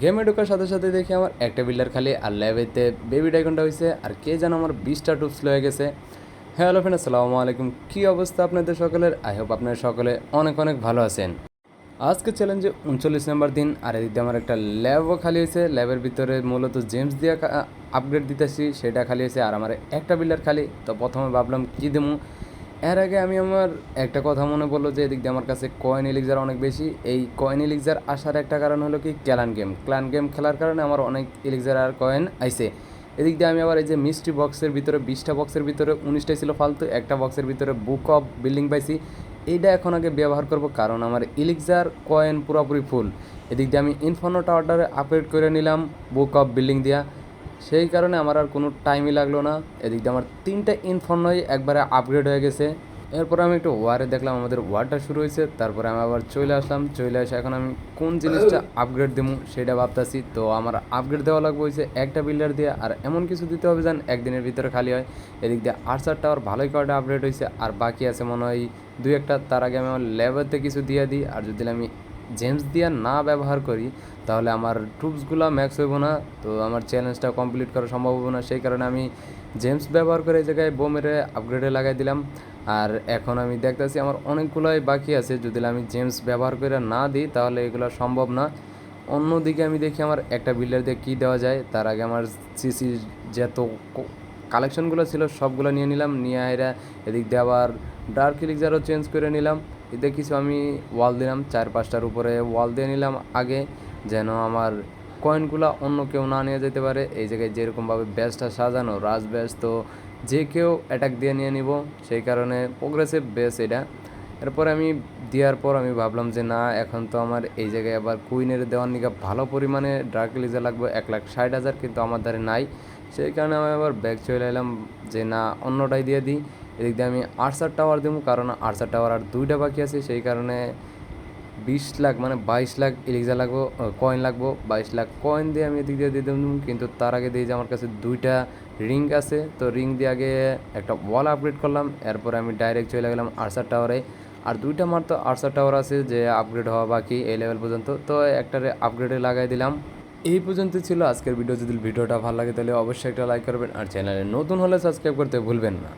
গেমে ঢোকার সাথে সাথে দেখি আমার একটা বিল্ডার খালি আর ল্যাবেতে বেবি ডাইকনটা হয়েছে আর কে যেন আমার 20টা টুপস লয়ে গেছে। হ্যালো ফ্রেন্ড, আসসালামু আলাইকুম। কী অবস্থা আপনাদের সকলের? আই হোপ আপনারা সকলে অনেক অনেক ভালো আছেন। আজকে চ্যালেঞ্জে 39 নম্বর দিন আর এদিক দিয়ে আমার একটা ল্যাবও খালি হয়েছে। ল্যাবের ভিতরে মূলত জেমস দিয়ে আপগ্রেড দিতেছি, সেটা খালি হয়েছে আর আমার একটা বিল্ডার খালি। তো প্রথমে ভাবলাম কী দেবো, এর আগে আমি আমার একটা কথা মনে পড়লো যে এদিক দিয়ে আমার কাছে কয়েন এলিক্সার অনেক বেশি। এই কয়েন এলিক্সার আসার একটা কারণ হলো কি, ক্ল্যান গেম খেলার কারণে আমার অনেক এলিক্সার আর কয়েন আইছে। এদিক দিয়ে আমি আবার এই যে মিস্ট্রি বক্সের ভিতরে 20টা বক্সের ভিতরে 19টাই ছিল ফালতু, একটা বক্সের ভিতরে বুক অফ বিল্ডিং পাইছি। এইটা এখন আগে ব্যবহার করব কারণ আমার এলিক্সার কয়েন পুরোপুরি ফুল। এদিক দিয়ে আমি ইনফর্নো টাওয়ারটারে আপগ্রেড করে নিলাম বুক অফ বিল্ডিং দিয়া, সেই কারণে আমার আর কোনো টাইমই লাগলো না। এদিক দিয়ে আমার 3টা ইনফর্নোই একবারে আপগ্রেড হয়ে গেছে। এরপর আমি একটু ওয়ারে দেখলাম, আমাদের ওয়ারটা শুরু হয়েছে। তারপরে আমি আবার চলে আসলাম, চলে আসে এখন আমি কোন জিনিসটা আপগ্রেড দেবো সেটা ভাবতেছি। তো আমার আপগ্রেড দেওয়া লাগবে হয়েছে একটা বিল্ডার দিয়ে, আর এমন কিছু দিতে হবে যেন একদিনের ভিতরে খালি হয়। এদিক দিয়ে আর্চার টাওয়ার ভালোই কয়টা আপগ্রেড হয়েছে, আর বাকি আছে মনে হয় 2-1টা। তার আগে আমি আমার লেবারতে কিছু দিয়ে দিই, আর যদি আমি জেমস দিয়ে না ব্যবহার করি তাহলে আমার ট্রুপসগুলো ম্যাক্স হইব না, তো আমার চ্যালেঞ্জটা কমপ্লিট করা সম্ভব হবে না। সেই কারণে আমি জেমস ব্যবহার করে এই জায়গায় বোমের আপগ্রেডে লাগাই দিলাম। আর এখন আমি দেখতেছি আমার অনেকগুলোই বাকি আছে, যদি আমি জেমস ব্যবহার করে না দিই তাহলে এগুলো সম্ভব না। অন্যদিকে আমি দেখি আমার একটা বিল্ডার দিয়ে কী দেওয়া যায়। তার আগে আমার সিসির যত কালেকশনগুলো ছিল সবগুলো নিয়ে নিলাম, নিয়ে এরা এদিক দিয়ে আবার ডার্ক এলিক্সারও চেঞ্জ করে নিলাম। এতে কিছু আমি ওয়াল দিলাম, 4-5টার উপরে ওয়াল দিয়ে নিলাম আগে, যেন আমার কয়েনগুলো অন্য কেউ না নিয়ে যেতে পারে। এই জায়গায় যেরকমভাবে ব্যাসটা সাজানো রাজ ব্যাস, তো যে কেউ অ্যাটাক দিয়ে নিয়ে নিব, সেই কারণে প্রোগ্রেসিভ বেস এটা। এরপর আমি দেওয়ার পর আমি ভাবলাম যে না, এখন তো আমার এই জায়গায় আবার কুইনের দেওয়ার নিকা ভালো পরিমাণে ডার্ক এলিক্সার লাগবে 1,60,000, কিন্তু আমার দ্বারে নাই। সেই কারণে আমি আবার ব্যাক চলে এলাম যে না, অন্যটাই দিয়ে দিই। এদিক দিয়ে আমি আর্চার টাওয়ার দেবো, কারণ আর্চার টাওয়ার আর 2টা বাকি আছে। সেই কারণে 20 লাখ মানে 22 লাখ এলিক্সার লাগবো, কয়েন লাগবো। 22 লাখ কয়েন দিয়ে আমি এদিক দিয়ে দিয়ে দেবো, কিন্তু তার আগে দিয়ে যে আমার কাছে 2টা রিং আছে, তো রিং দিয়ে আগে একটা ওয়াল আপগ্রেড করলাম। এরপরে আমি ডাইরেক্ট চলে গেলাম আর্চার টাওয়ারে। আর 2টা মাত্র আর্চার টাওয়ার আছে যে আপগ্রেড হওয়া বাকি এই লেভেল পর্যন্ত, তো একটারে আপগ্রেডে লাগাই দিলাম। এই পর্যন্ত ছিল আজকের ভিডিও। যদি ভিডিওটা ভালো লাগে তাহলে অবশ্যই একটা লাইক করবেন, আর চ্যানেলে নতুন হলে সাবস্ক্রাইব করতে ভুলবেন না।